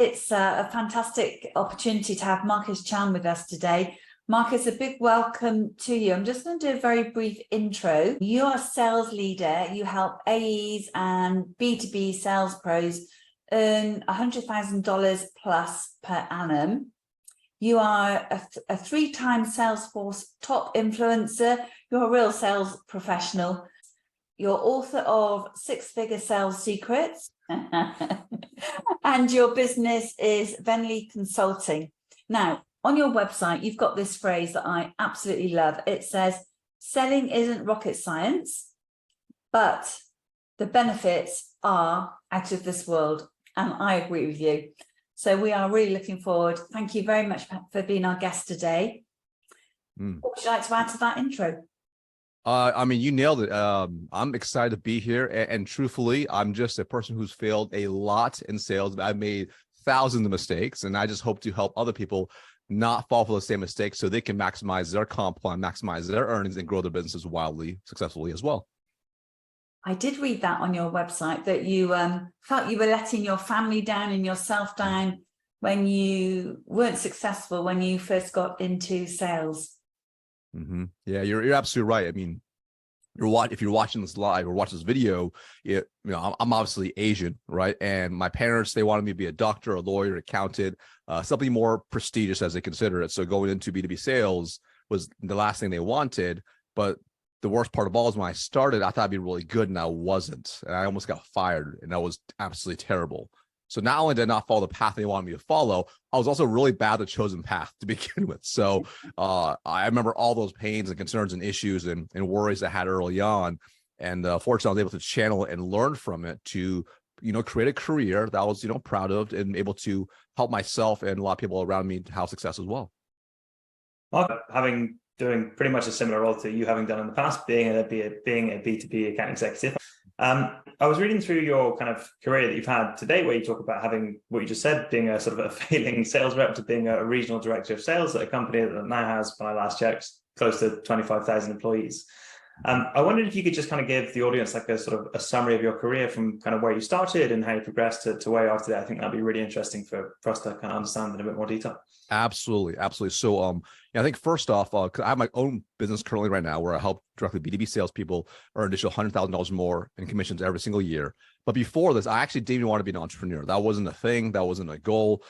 It's a fantastic opportunity to have Marcus Chan with us today. Marcus, a big welcome to you. I'm just going to do a very brief intro. You are a sales leader. You help AEs and B2B sales pros earn $100,000 plus per annum. You are a three-time Salesforce top influencer. You're a real sales professional. You're author of Six-Figure Sales Secrets. And your business is Venly Consulting. Now, on your website, you've got this phrase that I absolutely love. It says, selling isn't rocket science, but the benefits are out of this world. And I agree with you. So we are really looking forward. Thank you very much for being our guest today. What would you like to add to that intro? I mean, you nailed it. I'm excited to be here. And truthfully, I'm just a person who's failed a lot in sales. I've made thousands of mistakes, and I just hope to help other people not fall for the same mistakes so they can maximize their comp plan, maximize their earnings, and grow their businesses wildly, successfully as well. I did read that on your website, that you felt you were letting your family down and yourself down when you weren't successful when you first got into sales. Yeah, you're absolutely right. I mean, if you're watching this live or watch this video, I'm obviously Asian, right? And my parents, they wanted me to be a doctor, a lawyer, accountant, something more prestigious as they consider it. So going into B2B sales was the last thing they wanted. But the worst part of all is when I started, I thought I'd be really good, and I wasn't. And I almost got fired, and that was absolutely terrible. So not only did I not follow the path they wanted me to follow, I was also really bad at the chosen path to begin with. So I remember all those pains and concerns and issues and worries I had early on. And fortunately, I was able to channel it and learn from it to, create a career that I was, proud of and able to help myself and a lot of people around me to have success as well. Mark, doing pretty much a similar role to you having done in the past, being a B2B account executive. I was reading through your kind of career that you've had today, where you talk about having what you just said, being a sort of a failing sales rep to being a regional director of sales at a company that now has, when I last checked, close to 25,000 employees. I wondered if you could just kind of give the audience like a sort of a summary of your career from kind of where you started and how you progressed to where you are today. I think that'd be really interesting for us to kind of understand in a bit more detail. Absolutely. So, I think first off, I have my own business currently right now where I help directly B2B salespeople earn additional $100,000 more in commissions every single year. But before this, I actually didn't even want to be an entrepreneur. That wasn't a thing. That wasn't a goal.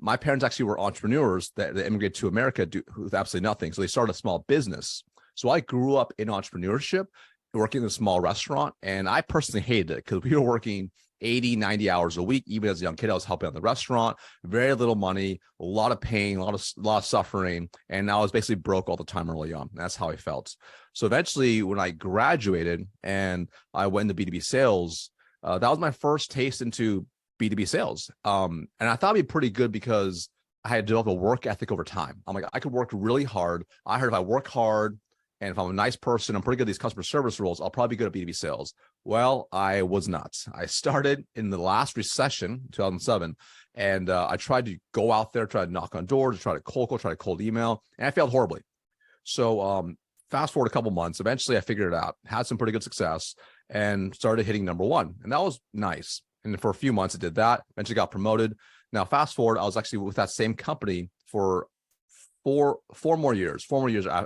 My parents actually were entrepreneurs that immigrated to America with absolutely nothing. So they started a small business. So I grew up in entrepreneurship, working in a small restaurant, and I personally hated it because we were working 80, 90 hours a week. Even as a young kid, I was helping out the restaurant, very little money, a lot of pain, a lot of suffering. And I was basically broke all the time early on. That's how I felt. So eventually when I graduated and I went into B2B sales, that was my first taste into B2B sales. And I thought it'd be pretty good because I had developed a work ethic over time. I'm like, I could work really hard. I heard if I work hard, and if I'm a nice person, I'm pretty good at these customer service roles, I'll probably be good at B2B sales. Well, I was not. I started in the last recession, 2007, and I tried to go out there, try to knock on doors, try to cold call, try to cold email, and I failed horribly. So fast forward a couple months, eventually I figured it out, had some pretty good success, and started hitting number one. And that was nice. And for a few months, I did that, eventually got promoted. Now, fast forward, I was actually with that same company for four more years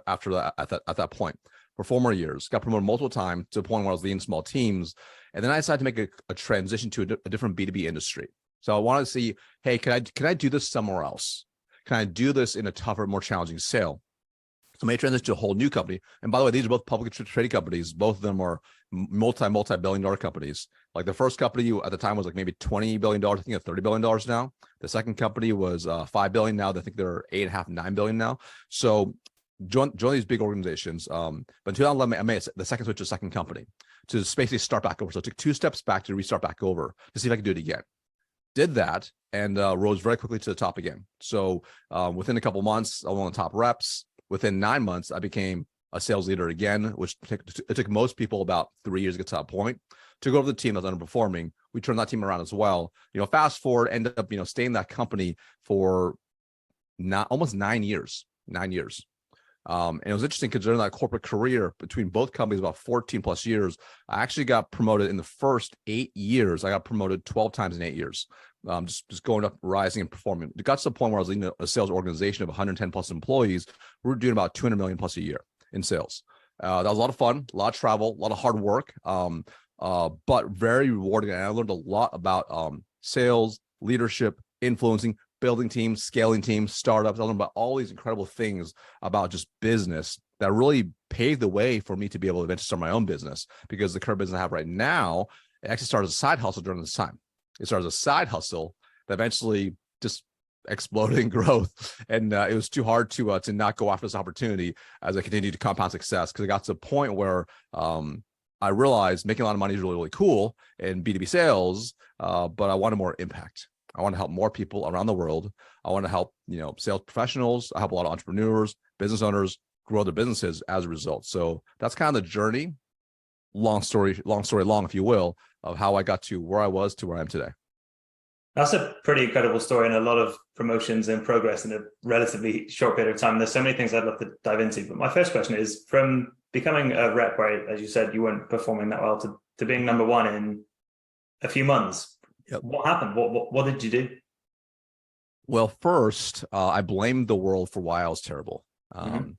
after that, at that point, for 4 more years, got promoted multiple times to the point where I was leading small teams. And then I decided to make a transition to a different B2B industry. So I wanted to see, hey, can I do this somewhere else? Can I do this in a tougher, more challenging sale? So I made a transition to a whole new company. And by the way, these are both publicly traded companies. Both of them are multi-billion dollar companies. Like the first company at the time was like maybe $20 billion. I think it's $30 billion now. The second company was $5 billion now. I think they're $8.5, $9 billion now. So join these big organizations. But in 2011, I made the second switch to the second company to basically start back over. So I took 2 steps back to restart back over to see if I could do it again. Did that and rose very quickly to the top again. So within a couple months, I was one of the top reps. Within 9 months, I became a sales leader again, which it took most people about 3 years to get to that point. To go to the team that was underperforming, we turned that team around as well. Fast forward, ended up, staying in that company for almost 9 years. 9 years. And it was interesting because during that corporate career between both companies, about 14 plus years, I actually got promoted in the first 8 years. I got promoted 12 times in 8 years, just going up, rising and performing. It got to the point where I was leading a sales organization of 110 plus employees. We were doing about 200 million plus a year in sales. That was a lot of fun, a lot of travel, a lot of hard work, but very rewarding. And I learned a lot about sales, leadership, influencing, building teams, scaling teams, startups. I learned about all these incredible things about just business that really paved the way for me to be able to eventually start my own business, because the current business I have right now, it actually started as a side hustle during this time. It started as a side hustle that eventually just exploded in growth. And it was too hard to not go after this opportunity as I continued to compound success, because it got to the point where I realized making a lot of money is really, really cool in B2B sales, but I wanted more impact. I want to help more people around the world. I want to help, sales professionals. I help a lot of entrepreneurs, business owners grow their businesses as a result. So that's kind of the journey, long story long, if you will, of how I got to where I was to where I am today. That's a pretty incredible story, and a lot of promotions and progress in a relatively short period of time. There's so many things I'd love to dive into. But my first question is, from becoming a rep, where, as you said, you weren't performing that well, to being number one in a few months. Yep. What happened? What did you do? Well, first, I blamed the world for why I was terrible. When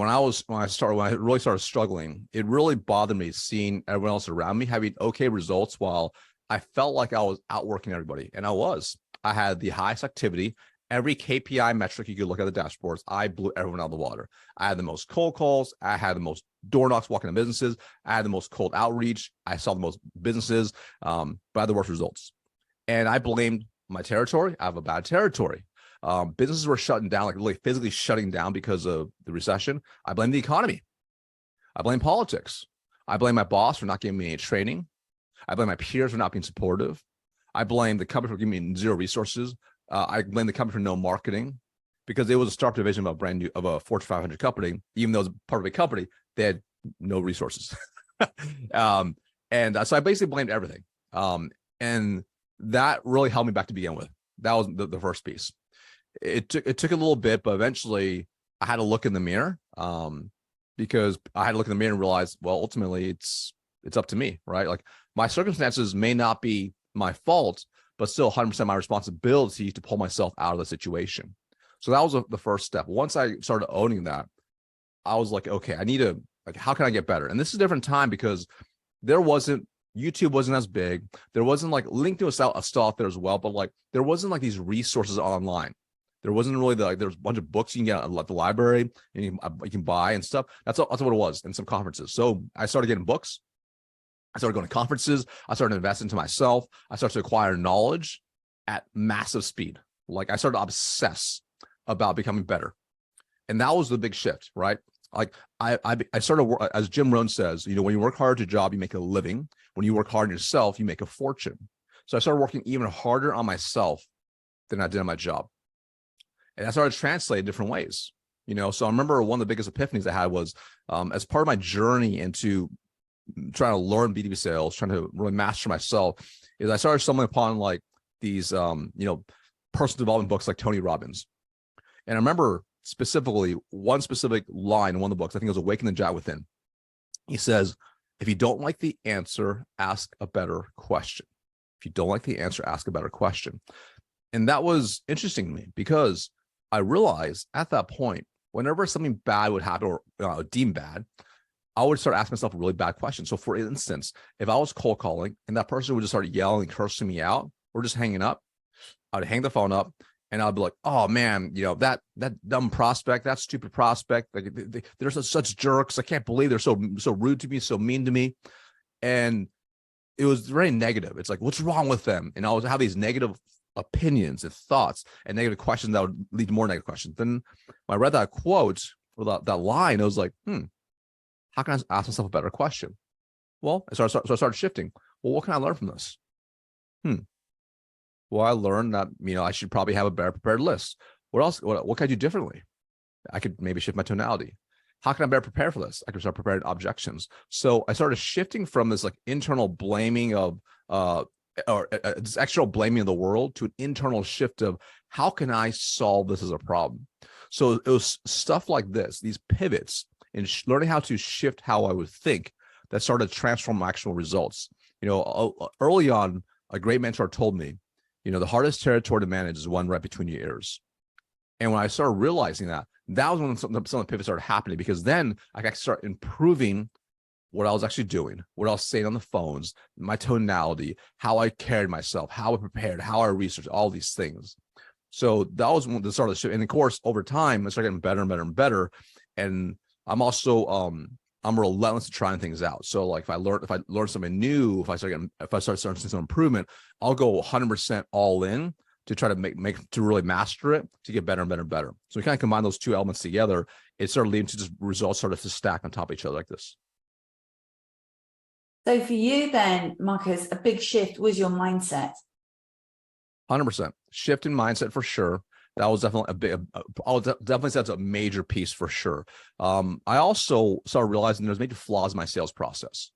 I really started struggling, it really bothered me seeing everyone else around me having okay results while I felt like I was outworking everybody. And I was. I had the highest activity. Every KPI metric you could look at the dashboards, I blew everyone out of the water. I had the most cold calls. I had the most door knocks walking in businesses. I had the most cold outreach. I saw the most businesses, but I had the worst results. And I blamed my territory. I have a bad territory. Businesses were shutting down, like really physically shutting down because of the recession. I blame the economy. I blame politics. I blame my boss for not giving me any training. I blame my peers for not being supportive. I blame the company for giving me zero resources. I blame the company for no marketing, because it was a startup division of a Fortune 500 company. Even though it was part of a company, they had no resources. So I basically blamed everything. And that really held me back to begin with. That was the first piece. It took a little bit, but eventually I had to look in the mirror, because I had to look in the mirror and realize, well, ultimately it's up to me, right? Like, my circumstances may not be my fault, but still 100% my responsibility to pull myself out of the situation. So that was the first step. Once I started owning that, I was like, okay, I need to, how can I get better? And this is a different time, because YouTube wasn't as big. There wasn't LinkedIn was still out there as well, but there wasn't these resources online. There wasn't really there's a bunch of books you can get at the library and you can buy and stuff. That's what it was, and some conferences. So I started getting books. I started going to conferences. I started investing into myself. I started to acquire knowledge at massive speed. I started to obsess about becoming better. And that was the big shift, right? I started, as Jim Rohn says, when you work hard at your job, you make a living. When you work hard on yourself, you make a fortune. So I started working even harder on myself than I did on my job. And I started translating different ways, So I remember one of the biggest epiphanies I had was, as part of my journey into trying to learn B2B sales, trying to really master myself, is I started stumbling upon these, personal development books like Tony Robbins. And I remember specifically one specific line in one of the books, I think it was Awaken the Giant Within. He says, if you don't like the answer, ask a better question. If you don't like the answer, ask a better question. And that was interesting to me, because I realized at that point, whenever something bad would happen or deemed bad, I would start asking myself a really bad question. So for instance, if I was cold calling and that person would just start yelling and cursing me out or just hanging up, I'd hang the phone up and I'd be like, oh man, that dumb prospect, that stupid prospect, they're such jerks. I can't believe they're so rude to me, so mean to me. And it was very negative. It's what's wrong with them? And I would have these negative opinions and thoughts and negative questions that would lead to more negative questions. Then when I read that quote or that line, I was like, how can I ask myself a better question? Well, so I started shifting. Well, what can I learn from this? Well, I learned that, I should probably have a better prepared list. What else? What can I do differently? I could maybe shift my tonality. How can I better prepare for this? I can start preparing objections. So I started shifting from this internal blaming of, or this external blaming of the world to an internal shift of how can I solve this as a problem? So it was stuff like this, these pivots, and learning how to shift how I would think, that started to transform my actual results. Early on, a great mentor told me, The hardest territory to manage is one right between your ears. And when I started realizing that, that was when some of the pivots started happening, because then I could start improving what I was actually doing, what I was saying on the phones, my tonality, how I carried myself, how I prepared, how I researched, all these things. So that was when the start of the shift. And of course, over time, I started getting better and better and better. And I'm also I'm relentless to trying things out. So like if I learn something new, if I start seeing some improvement, I'll go 100% all in to try to to really master it, to get better and better and better. So we kind of combine those two elements together. It started leading to just results started to stack on top of each other like this. So for you then, Marcus, a big shift was your mindset. 100% shift in mindset for sure. That was definitely I'll definitely say that's a major piece for sure. I also started realizing there's major flaws in my sales process.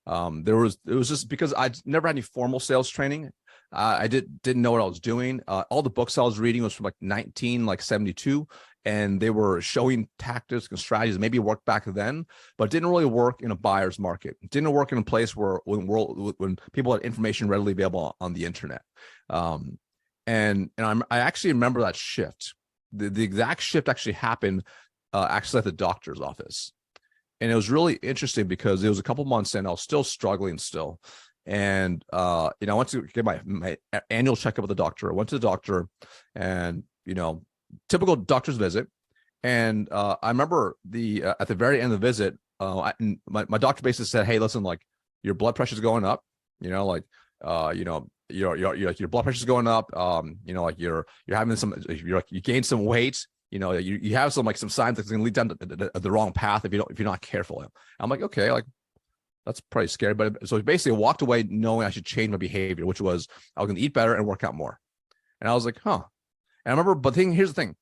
It was just because I never had any formal sales training. I didn't know what I was doing. All the books I was reading was from like 1972, and they were showing tactics and strategies. Maybe it worked back then, but it didn't really work in a buyer's market. It didn't work in a place when people had information readily available on the internet. And I actually remember that shift. The exact shift actually happened actually at the doctor's office. And it was really interesting because it was a couple months in, I was still struggling still. And, I went to get my annual checkup with the doctor. I went to the doctor and, typical doctor's visit. And I remember at the very end of the visit, my doctor basically said, "Hey, listen, like your blood pressure is going up, your blood pressure is going up. Like you're having you gained some weight. You have some signs that's going to lead down the wrong path if you're not careful." I'm like, okay, like that's pretty scary. But so basically I walked away knowing I should change my behavior, which was I was going to eat better and work out more. And I was like, huh. And I remember, but here's the thing.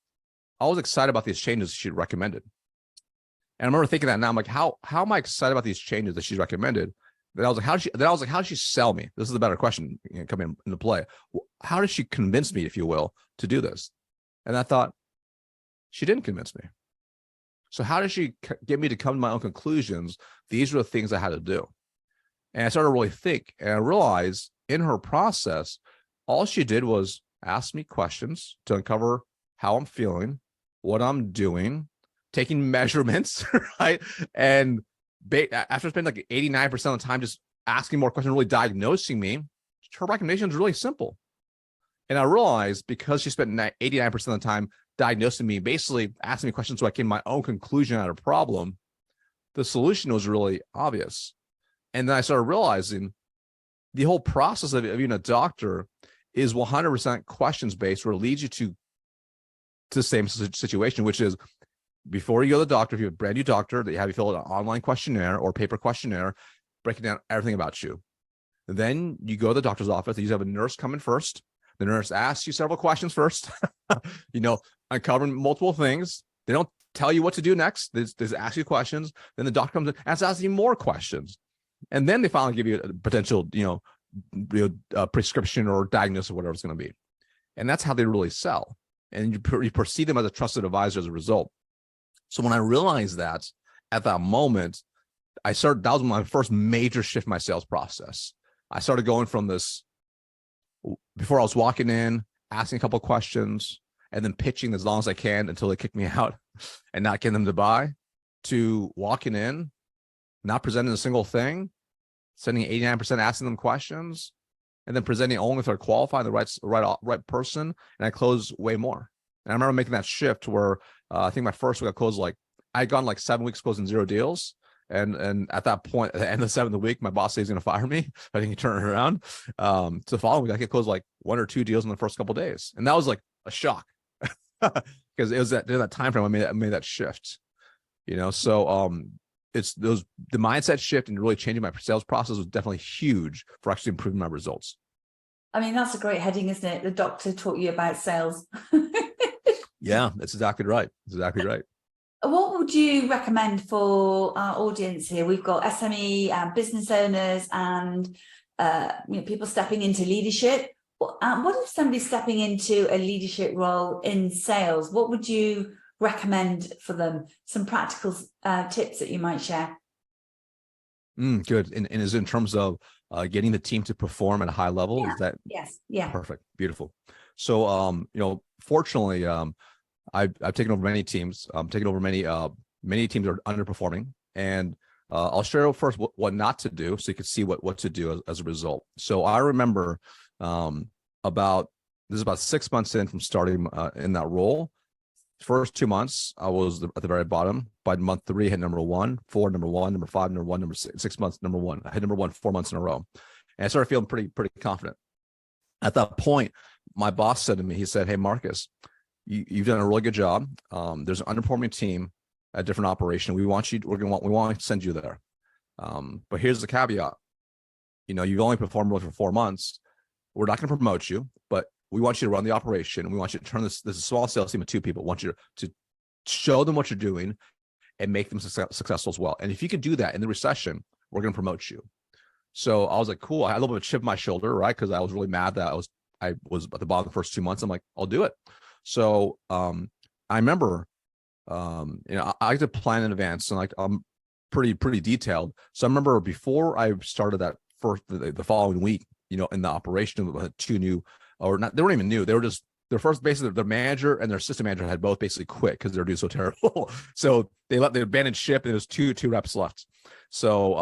I was excited about these changes she recommended. And I remember thinking that now, I'm like, how am I excited about these changes that she's recommended? Then I was like, how did she sell me? This is a better question coming into play. How did she convince me, if you will, to do this? And I thought, she didn't convince me. So how did she get me to come to my own conclusions? These are the things I had to do. And I started to really think, and I realized in her process, all she did was ask me questions to uncover how I'm feeling, what I'm doing, taking measurements, right? And after spending like 89% of the time just asking more questions, really diagnosing me, her recommendation is really simple. And I realized because she spent 89% of the time diagnosing me, basically asking me questions so I came to my own conclusion on a problem, the solution was really obvious. And then I started realizing the whole process of being a doctor is 100% questions based, where it leads you to the same situation, which is before you go to the doctor, if you have a brand new doctor, that you have you fill out an online questionnaire or paper questionnaire, breaking down everything about you. Then you go to the doctor's office. You have a nurse come in first. The nurse asks you several questions first, uncovering multiple things. They don't tell you what to do next. They just ask you questions. Then the doctor comes in and asks you more questions. And then they finally give you a potential, prescription or diagnosis or whatever it's going to be. And that's how they really sell. And you perceive them as a trusted advisor as a result. So when I realized that at that moment, that was my first major shift in my sales process. I started going from this, before I was walking in, asking a couple of questions, and then pitching as long as I can until they kick me out and not getting them to buy, to walking in, not presenting a single thing, sending 89%, asking them questions, and then presenting only if they're qualified, the right person, and I close way more. And I remember making that shift where I think my first week I closed I'd gone 7 weeks closing 0 deals. And at that point, at the end of the 7th week, my boss said he's going to fire me. I think he turned it around. So the following week, I could close 1 or 2 deals in the first couple of days. And that was a shock because it was during that time frame I made that shift, So it's the mindset shift and really changing my sales process was definitely huge for actually improving my results. I mean, that's a great heading, isn't it? The doctor taught you about sales. Yeah, that's exactly right. Exactly right. What would you recommend for our audience here? We've got SME business owners and people stepping into leadership. What if somebody's stepping into a leadership role in sales? What would you recommend for them? Some practical tips that you might share. Good. And is in terms of getting the team to perform at a high level. Yeah. Is that Yes. Yeah. perfect? Beautiful. So, fortunately, I've taken over many teams. Taken over many teams are underperforming, and I'll share first what not to do, so you can see what to do as a result. So I remember this is about 6 months in from starting in that role. First 2 months, I was at the very bottom. By month 3, I hit number 1, 4, number 1, number 5, number 1, number 6 months, number 1. I hit number 1 4 months in a row, and I started feeling pretty confident. At that point, my boss said to me, he said, "Hey, Marcus, you've done a really good job. There's an underperforming team at a different operation. We want to send you there. But here's the caveat. You've only performed really for 4 months. We're not going to promote you, but we want you to run the operation. And we want you to turn this is a small sales team of 2 people. We want you to show them what you're doing and make them successful as well. And if you can do that in the recession, we're going to promote you." So I was like, cool. I had a little bit of chip on my shoulder, right? Because I was really mad that I was at the bottom the first 2 months. I'm like, I'll do it. So I remember, I like to plan in advance, and like I'm pretty detailed. So I remember before I started that the following week, in the operation of 2 new, or not, they weren't even new. They were just their first, basically their manager and their assistant manager had both basically quit because they were doing so terrible. So they abandoned ship, and there was two reps left. So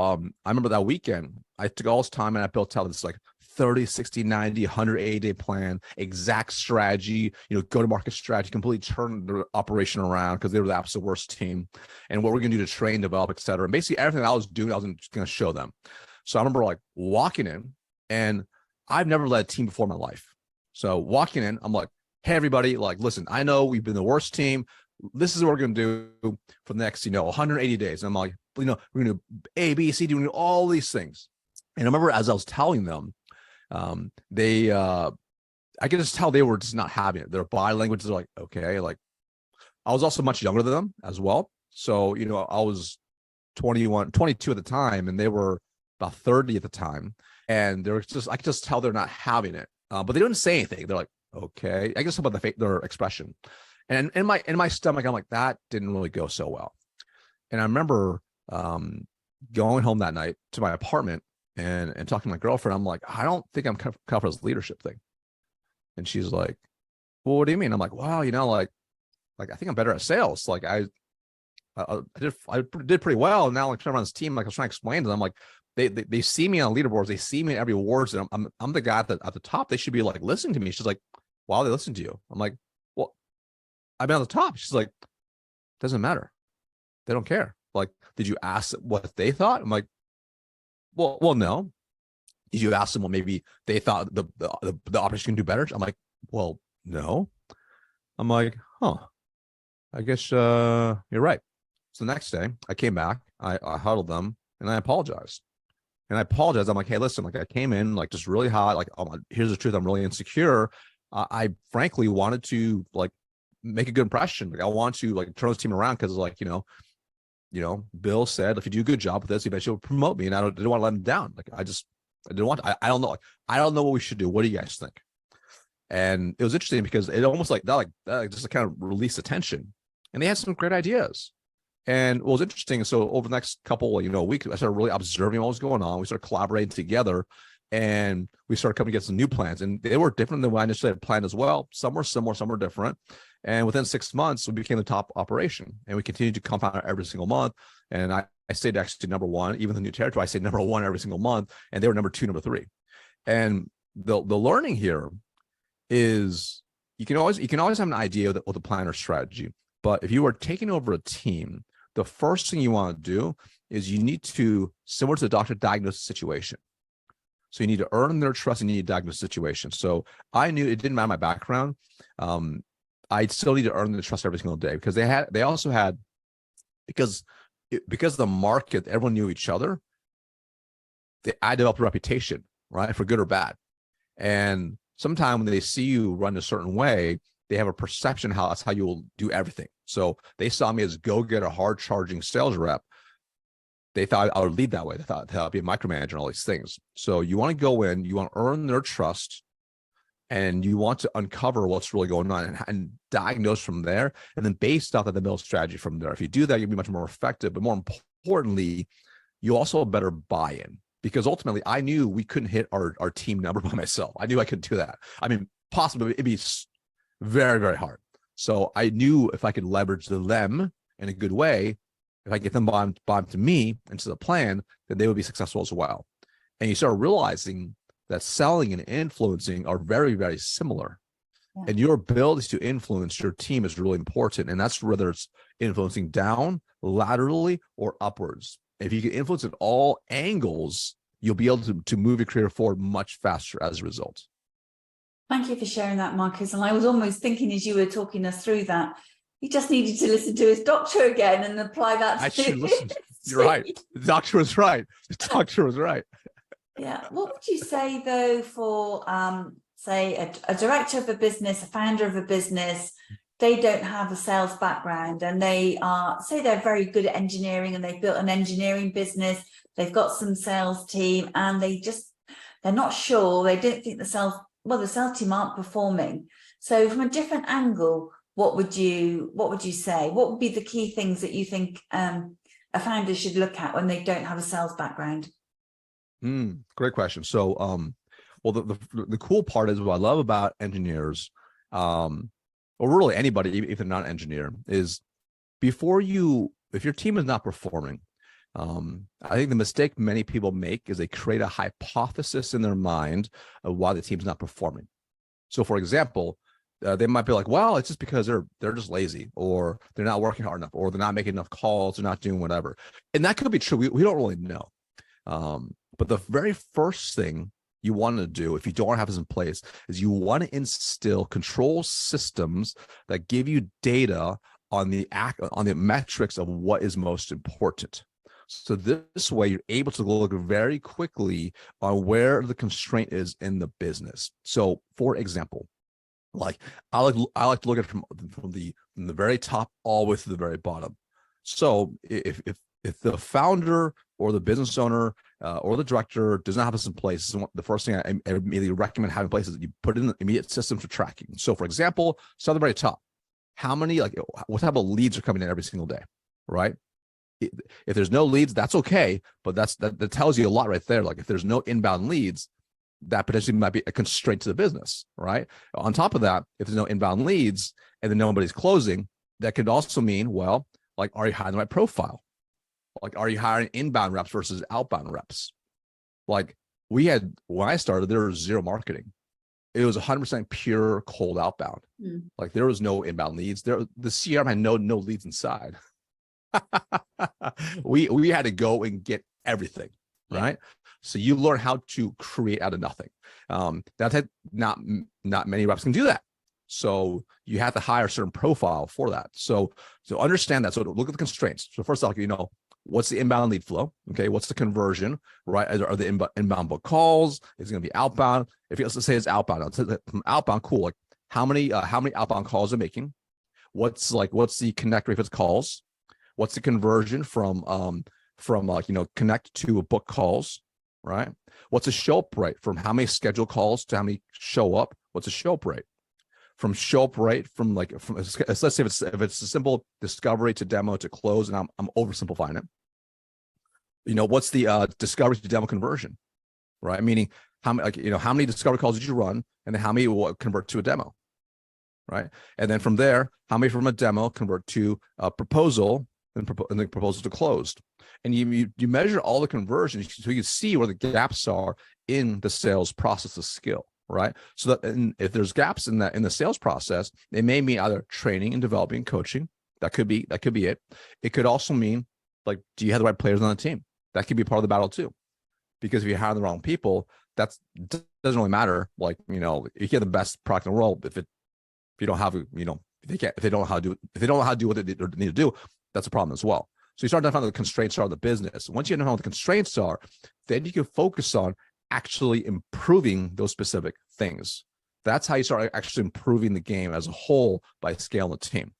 I remember that weekend, I took all this time and I built out this like 30, 60, 90, 180-day plan, exact strategy, go-to-market strategy, completely turned the operation around because they were the absolute worst team, and what we're going to do to train, develop, et cetera. And basically everything I was doing, I was just going to show them. So I remember like walking in, and I've never led a team before in my life. So walking in, I'm like, "Hey, everybody, like, listen, I know we've been the worst team. This is what we're going to do for the next, 180 days. And I'm like, we're going to do A, B, C, D, we're going to do all these things. And I remember as I was telling them, I could just tell they were just not having it. Their body language is like, okay, like I was also much younger than them as well. So, I was 21, 22 at the time, and they were about 30 at the time. And I could just tell they're not having it. But they didn't say anything. They're like, okay, I guess about their expression. And in my stomach, I'm like, that didn't really go so well. And I remember going home that night to my apartment and talking to my girlfriend. I'm like, I don't think I'm cut for this leadership thing. And she's like, "Well, what do you mean?" I'm like, "Wow, like I think I'm better at sales. Like I did pretty well. And now like trying to run this team, like I was trying to explain to them, like they see me on leaderboards, they see me in every awards, and I'm the guy at the top. They should be like listening to me." She's like, "Why they listen to you?" I'm like, "Well, I've been on the top." She's like, "Doesn't matter. They don't care. Like, did you ask what they thought?" I'm like, well, no. "Did you ask them what maybe they thought the operation can do better?" I'm like, "Well, no." I'm like, "Huh, I guess you're right." So the next day I came back, I huddled them, and I apologized. I'm like, "Hey, listen, like I came in like just really hot. Like, here's the truth. I'm really insecure. I frankly wanted to like make a good impression. Like I want to like turn this team around because like, Bill said, if you do a good job with this, eventually will promote me. And I didn't want to let him down. Like I didn't want, I don't know. Like, I don't know what we should do. What do you guys think?" And it was interesting because it almost like that just to kind of release the tension, and they had some great ideas. And what was interesting, so over the next couple, weeks, I started really observing what was going on. We started collaborating together, and we started coming to get some new plans. And they were different than what I initially had planned as well. Some were similar, some were different. And within 6 months, we became the top operation, and we continued to compound every single month. And I stayed actually number 1, even the new territory. I stayed number 1 every single month, and they were number 2, number 3. And the learning here is you can always have an idea of the plan or strategy, but if you are taking over a team, the first thing you want to do is you need to, similar to the doctor, diagnose the situation. So you need to earn their trust, and you need to diagnose the situation. So I knew it didn't matter my background. I still need to earn the trust every single day, because they also had, because of the market, everyone knew each other. I developed a reputation, right, for good or bad. And sometimes when they see you run a certain way, they have a perception that's how you will do everything. So they saw me as go-getter, hard-charging sales rep. They thought I would lead that way. They thought I'd be a micromanager and all these things. So you want to go in, you want to earn their trust, and you want to uncover what's really going on and diagnose from there. And then based off of the build strategy from there. If you do that, you'll be much more effective. But more importantly, you also have better buy-in, because ultimately I knew we couldn't hit our team number by myself. I knew I couldn't do that. I mean, possibly it'd be very, very hard. So I knew if I could leverage them in a good way, if I get them bond to me and to the plan, then they would be successful as well. And you start realizing that selling and influencing are very, very similar. Yeah. And your ability to influence your team is really important. And that's whether it's influencing down, laterally, or upwards. If you can influence at all angles, you'll be able to move your career forward much faster as a result. Thank you for sharing that, Marcus. And I was almost thinking as you were talking us through that, he just needed to listen to his doctor again and apply that. I should listen. You're right. The doctor was right. The doctor was right. Yeah. What would you say, though, for, say, a director of a business, a founder of a business, they don't have a sales background and they are, say they're very good at engineering and they've built an engineering business, they've got some sales team and they're not sure, they don't think the sales team aren't performing. So from a different angle, what would you say? What would be the key things that you think a founder should look at when they don't have a sales background? Great question. So, well, the cool part is what I love about engineers, or really anybody, if they're not an engineer, is if your team is not performing, I think the mistake many people make is they create a hypothesis in their mind of why the team's not performing. So, for example, they might be like, well, it's just because they're just lazy, or they're not working hard enough, or they're not making enough calls, they're not doing whatever. And that could be true. We don't really know. But the very first thing you want to do, if you don't have this in place, is you want to instill control systems that give you data on the metrics of what is most important. So this way, you're able to look very quickly on where the constraint is in the business. So, for example, like I like to look at it from the very top all the way to the very bottom. So if the founder or the business owner or the director does not have this in place, the first thing I immediately recommend having in place is that you put in immediate systems for tracking. So, for example, start at the very top. What type of leads are coming in every single day, right? If there's no leads, that's okay, but that tells you a lot right there. Like if there's no inbound leads, that potentially might be a constraint to the business, right? On top of that, if there's no inbound leads and then nobody's closing, that could also mean, well, like, are you hiring the right profile? Like, are you hiring inbound reps versus outbound reps? Like when I started, there was zero marketing. It was 100% pure cold outbound. Like there was no inbound leads. The CRM had no leads inside. we had to go and get everything, right? So you learn how to create out of nothing. Not many reps can do that. So you have to hire a certain profile for that. So understand that. So look at the constraints. So first off, what's the inbound lead flow? Okay, what's the conversion? Right? Are the inbound book calls? Is it going to be outbound? If you let's say it's outbound, from outbound, cool. Like how many outbound calls are making? What's the connect rate for calls? What's the conversion from connect to book calls, right? What's the show up rate from how many scheduled calls to how many show up? What's the show up rate? From show up rate let's say if it's a simple discovery to demo to close, and I'm oversimplifying it. What's the discovery to demo conversion, right? Meaning how many discovery calls did you run, and then how many will convert to a demo, right? And then from there, how many from a demo convert to a proposal, and the proposal to closed. And you measure all the conversions so you can see where the gaps are in the sales process of skill, right? So that if there's gaps in the sales process, they may mean either training and developing, coaching. That could be it. It could also mean, like, do you have the right players on the team? That could be part of the battle too. Because if you hire the wrong people, that doesn't really matter. Like, you get the best product in the world, if you don't have, if they don't know how to do what they need to do, that's a problem as well. So you start to find what the constraints are of the business. Once you know what the constraints are, then you can focus on actually improving those specific things. That's how you start actually improving the game as a whole by scaling the team.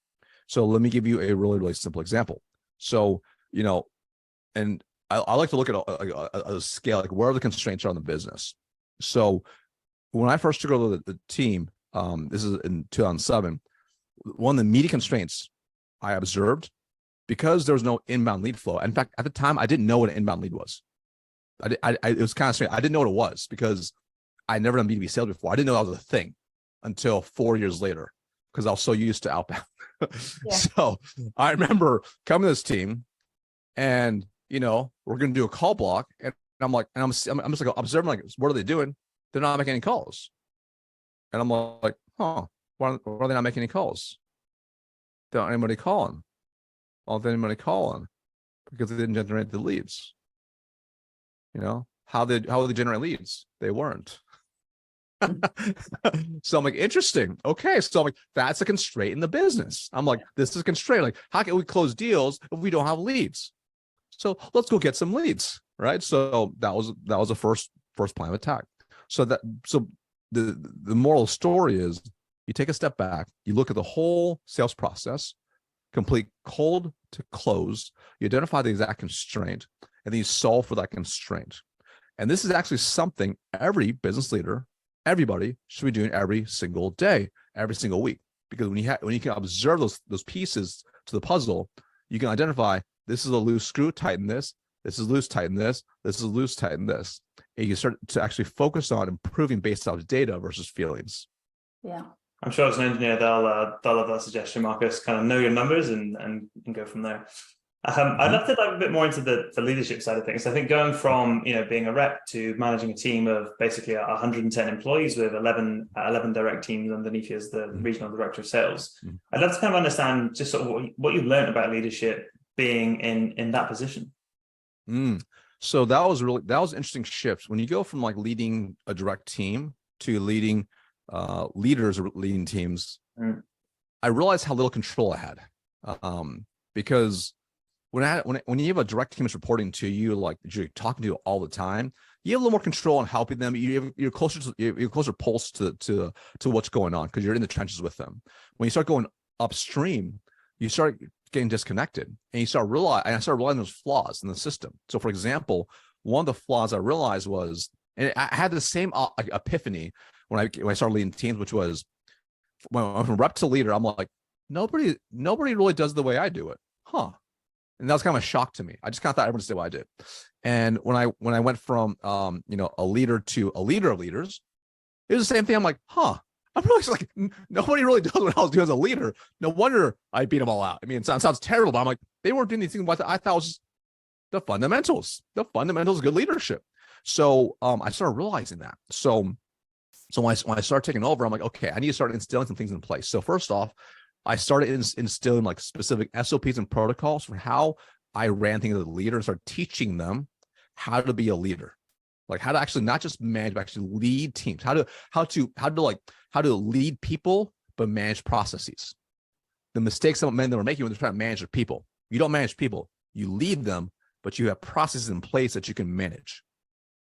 So let me give you a really, really simple example. So, and I like to look at a scale, like where the constraints are in the business. So when I first took over the team, this is in 2007, one of the immediate constraints I observed, because there was no inbound lead flow. In fact, at the time, I didn't know what an inbound lead was. it was kind of strange. I didn't know what it was because I never done B2B sales before. I didn't know that was a thing until 4 years later because I was so used to outbound. Yeah. So I remember coming to this team and, we're going to do a call block. And I'm like, and I'm just like observing, like, what are they doing? They're not making any calls. And I'm like, why are they not making any calls? Don't anybody calling? Well, did anybody calling? Because they didn't generate the leads. How would they generate leads? They weren't. So I'm like, interesting. Okay. So I'm like, that's a constraint in the business. I'm like, this is a constraint. Like, how can we close deals if we don't have leads? So let's go get some leads. Right. So that was the first plan of attack. So the moral of the story is you take a step back, you look at the whole sales process, complete cold to close, you identify the exact constraint, and then you solve for that constraint. And this is actually something every business leader, everybody should be doing every single day, every single week. Because when you can observe those pieces to the puzzle, you can identify this is a loose screw, tighten this. This is loose, tighten this. This is loose, tighten this. And you start to actually focus on improving based off data versus feelings. Yeah. I'm sure as an engineer, they'll love that suggestion, Marcus. Kind of know your numbers and go from there. I'd love to dive a bit more into the leadership side of things. I think going from being a rep to managing a team of basically 110 employees with 11 direct teams underneath you as the regional director of sales. I'd love to kind of understand just sort of what you've learned about leadership being in that position. So that was an interesting shift when you go from like leading a direct team to leading leaders or leading teams. I realized how little control I had, because when you have a direct team that's reporting to you, like you're talking to all the time, you have a little more control on helping them. You're closer pulse to what's going on because you're in the trenches with them. When you start going upstream, you start getting disconnected, and I started realizing those flaws in the system. So, for example, one of the flaws I realized was, and I had the same epiphany when I started leading teams, which was when I went from rep to leader. I'm like, nobody really does the way I do it, huh? And that was kind of a shock to me. I just kind of thought everyone did what I did. And when I went from a leader to a leader of leaders, it was the same thing. I'm like, huh. I'm really like, nobody really does what I was doing as a leader. No wonder I beat them all out. I mean, it sounds terrible, but I'm like, they weren't doing anything what I thought was just the fundamentals of good leadership. So I started realizing that. So when I started taking over, I'm like, okay, I need to start instilling some things in place. So first off, I started instilling like specific SOPs and protocols for how I ran things as a leader and started teaching them how to be a leader, like how to actually not just manage, but actually lead teams, how to lead people, but manage processes. The mistakes some men that were making when they're trying to manage their people. You don't manage people, you lead them, but you have processes in place that you can manage.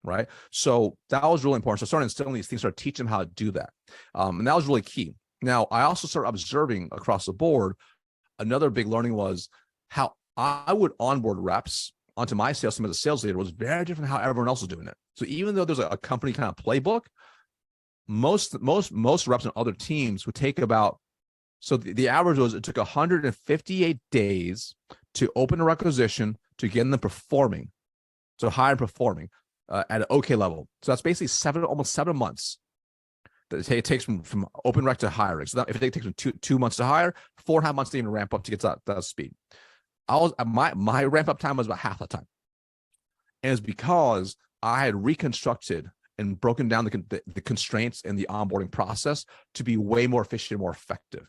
Right. So that was really important. So I started instilling these things, started teaching them how to do that. And that was really key. Now, I also started observing across the board. Another big learning was how I would onboard reps onto my sales team as a sales leader was very different than how everyone else was doing it. So even though there's a company kind of playbook, most reps and other teams would take about, so the average was it took 158 days to open a requisition to get them performing, so high and performing at an okay level. So that's basically almost 7 months. It takes from open rec to hiring. So that if it takes them two months to hire, 4.5 months to even ramp up to get to that speed. My ramp up time was about half the time, and it's because I had reconstructed and broken down the constraints in the onboarding process to be way more efficient and more effective.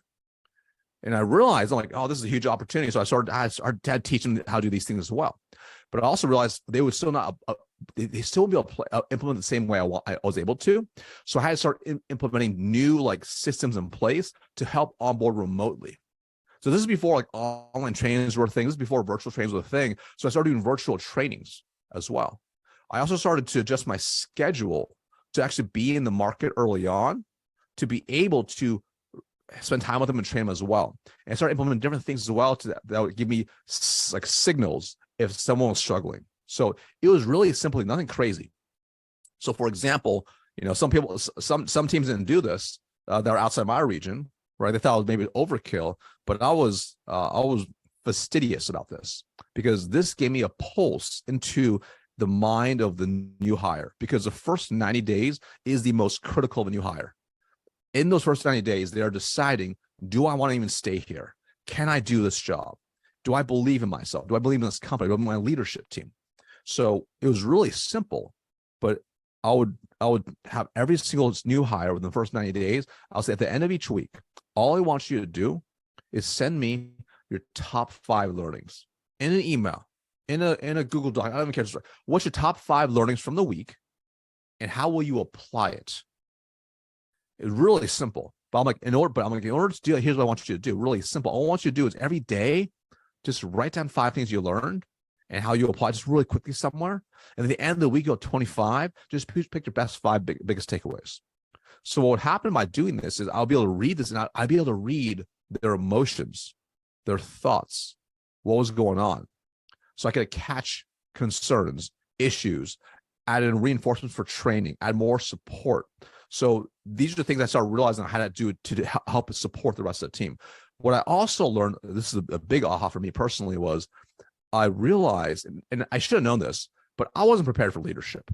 And I realized, I'm like, oh, this is a huge opportunity. So I started to teach them how to do these things as well. But I also realized they would still not, they still wouldn't be able to implement the same way I was able to. So I had to start implementing new like systems in place to help onboard remotely. So this is before like online trainings were a thing. This is before virtual trainings were a thing. So I started doing virtual trainings as well. I also started to adjust my schedule to actually be in the market early on, to be able to spend time with them and train them as well. And I started implementing different things as well that would give me like signals if someone was struggling. So it was really simply nothing crazy. So for example, some teams didn't do this that are outside my region, right? They thought it was maybe overkill, but I was fastidious about this because this gave me a pulse into the mind of the new hire, because the first 90 days is the most critical of a new hire. In those first 90 days, they are deciding, do I want to even stay here? Can I do this job? Do I believe in myself? Do I believe in this company? Do I believe in my leadership team? So it was really simple, but I would have every single new hire within the first 90 days. I'll say at the end of each week, all I want you to do is send me your top 5 learnings in an email, in a Google Doc. I don't even care. What's your top 5 learnings from the week, and how will you apply it? It's really simple. But I'm like, in order to do that, here's what I want you to do. Really simple. All I want you to do is every day, just write down 5 things you learned and how you apply just really quickly somewhere. And at the end of the week, go 25, just pick your best 5 biggest takeaways. So what would happen by doing this is I'll be able to read this, and I'll be able to read their emotions, their thoughts, what was going on. So I could catch concerns, issues, add in reinforcements for training, add more support. So these are the things I started realizing how to do to help support the rest of the team. What I also learned, this is a big aha for me personally, was I realized, and I should have known this, but I wasn't prepared for leadership.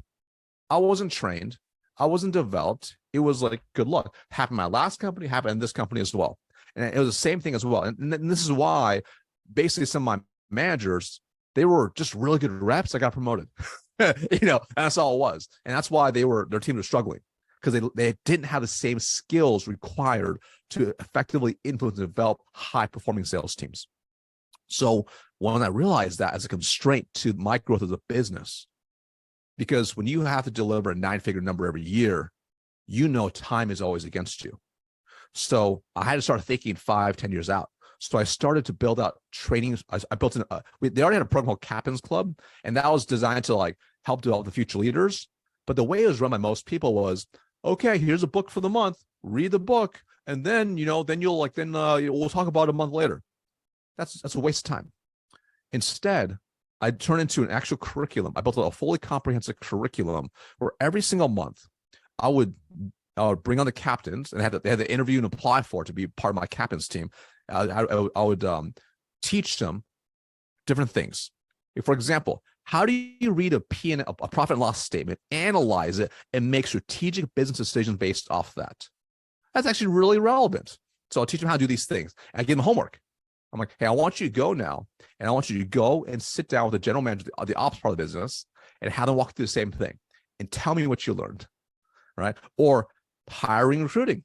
I wasn't trained. I wasn't developed. It was like, good luck. Happened in my last company, happened in this company as well. And it was the same thing as well. And this is why basically some of my managers, they were just really good reps. I got promoted, and that's all it was. And that's why their team was struggling, because they didn't have the same skills required to effectively influence and develop high-performing sales teams. So when I realized that as a constraint to my growth as a business, because when you have to deliver a 9-figure number every year, time is always against you. So I had to start thinking 5-10 years out. So I started to build out trainings. I built they already had a program called Captain's Club, and that was designed to help develop the future leaders. But the way it was run by most people was, okay, here's a book for the month, read the book, and then we'll talk about it a month later. That's a waste of time. Instead, I turned into an actual curriculum. I built a fully comprehensive curriculum where every single month I would bring on the captains, and they had to interview and apply for it to be part of my captain's team. I would teach them different things. For example, how do you read a profit and loss statement, analyze it, and make strategic business decisions based off that? That's actually really relevant. So I'll teach them how to do these things. And I give them homework. I'm like, hey, I want you to go now, and I want you to go and sit down with the general manager of the ops part of the business and have them walk through the same thing and tell me what you learned, right? Or hiring, recruiting,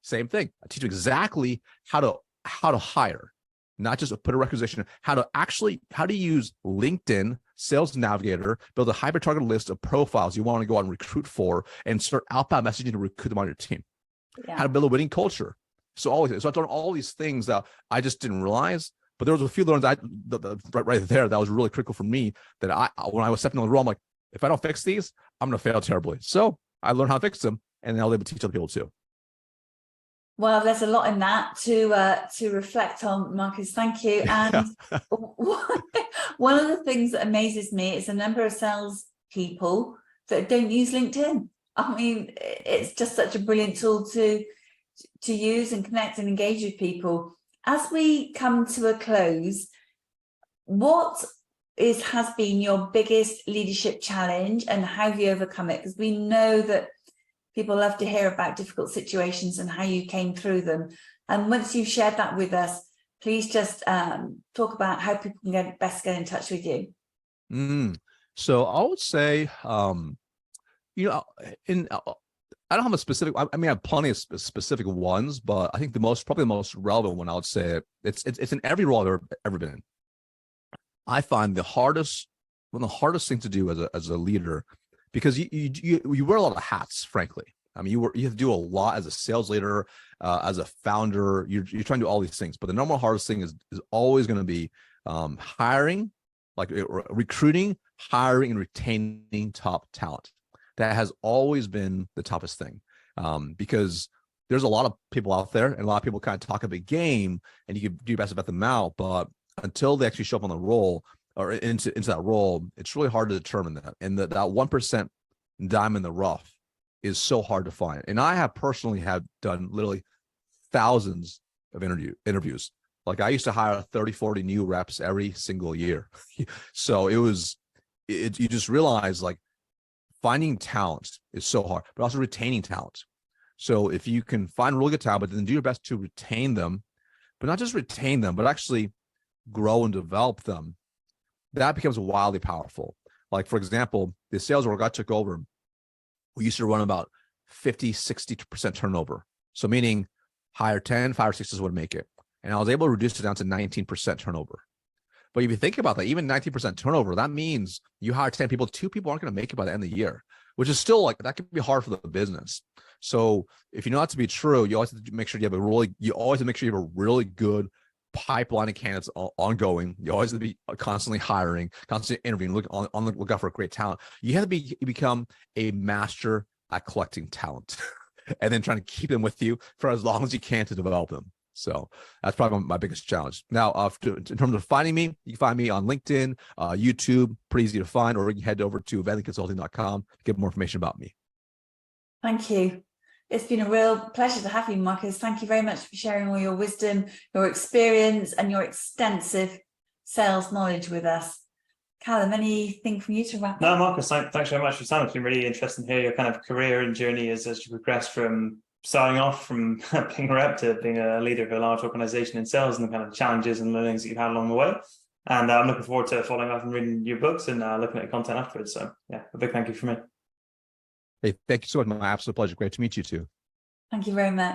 same thing. I teach them exactly how to hire, not just put a requisition, how to use LinkedIn, Sales Navigator, build a hyper-targeted list of profiles you want to go out and recruit for, and start outbound messaging to recruit them on your team. Yeah. How to build a winning culture. So I've done all these things that I just didn't realize, but there was a few learns right there that was really critical for me, that when I was stepping on the role, I'm like, if I don't fix these, I'm going to fail terribly. So I learned how to fix them, and then I'll be able to teach other people too. Well, there's a lot in that to reflect on, Marcus. Thank you. And one of the things that amazes me is the number of sales people that don't use LinkedIn. I mean, it's just such a brilliant tool to use and connect and engage with people. As we come to a close, what has been your biggest leadership challenge, and how have you overcome it? Because we know that people love to hear about difficult situations and how you came through them. And once you've shared that with us, please just talk about how people can best get in touch with you. So I would say, I don't have a specific, I mean, I have plenty of specific ones, but I think probably the most relevant one, I would say, it's in every role I've ever been in. I find one of the hardest things to do as a leader, because you wear a lot of hats, frankly. I mean, you have to do a lot as a sales leader, as a founder. You're trying to do all these things, but the number one hardest thing is always going to be hiring, recruiting, hiring, and retaining top talent. That has always been the toughest thing, because there's a lot of people out there, and a lot of people kind of talk a big game, and you can do your best to vet them out, but until they actually show up on the role or into that role, it's really hard to determine that. And that 1% diamond in the rough is so hard to find. And I have personally done literally thousands of interviews. Like I used to hire 30, 40 new reps every single year. So it was you just realize like finding talent is so hard, but also retaining talent. So if you can find really good talent, but then do your best to retain them, but not just retain them, but actually grow and develop them, that becomes wildly powerful. Like, for example, the sales org I took over, we used to run about 50, 60% turnover. So meaning hire 10, 5 or 6 would make it. And I was able to reduce it down to 19% turnover. But if you think about that, even 19% turnover, that means you hire 10 people, 2 people aren't going to make it by the end of the year, which is still like, that could be hard for the business. So if you know that to be true, you always have to make sure you have a really good pipeline of candidates ongoing. You always have to be constantly hiring, constantly interviewing, on the lookout for great talent. You have to become a master at collecting talent and then trying to keep them with you for as long as you can to develop them. So that's probably my biggest challenge. Now, in terms of finding me, you can find me on LinkedIn, YouTube, pretty easy to find, or you can head over to eventconsulting.com to get more information about me. Thank you. It's been a real pleasure to have you, Marcus. Thank you very much for sharing all your wisdom, your experience, and your extensive sales knowledge with us. Callum, anything from you to wrap up? No, Marcus, thanks very much for your time. It's been really interesting to hear your kind of career and journey as you progress from starting off from being a rep to being a leader of a large organization in sales, and the kind of challenges and learnings that you've had along the way. And I'm looking forward to following up and reading your books and looking at the content afterwards. So yeah, a big thank you from me. Hey, thank you so much. My absolute pleasure. Great to meet you too. Thank you very much.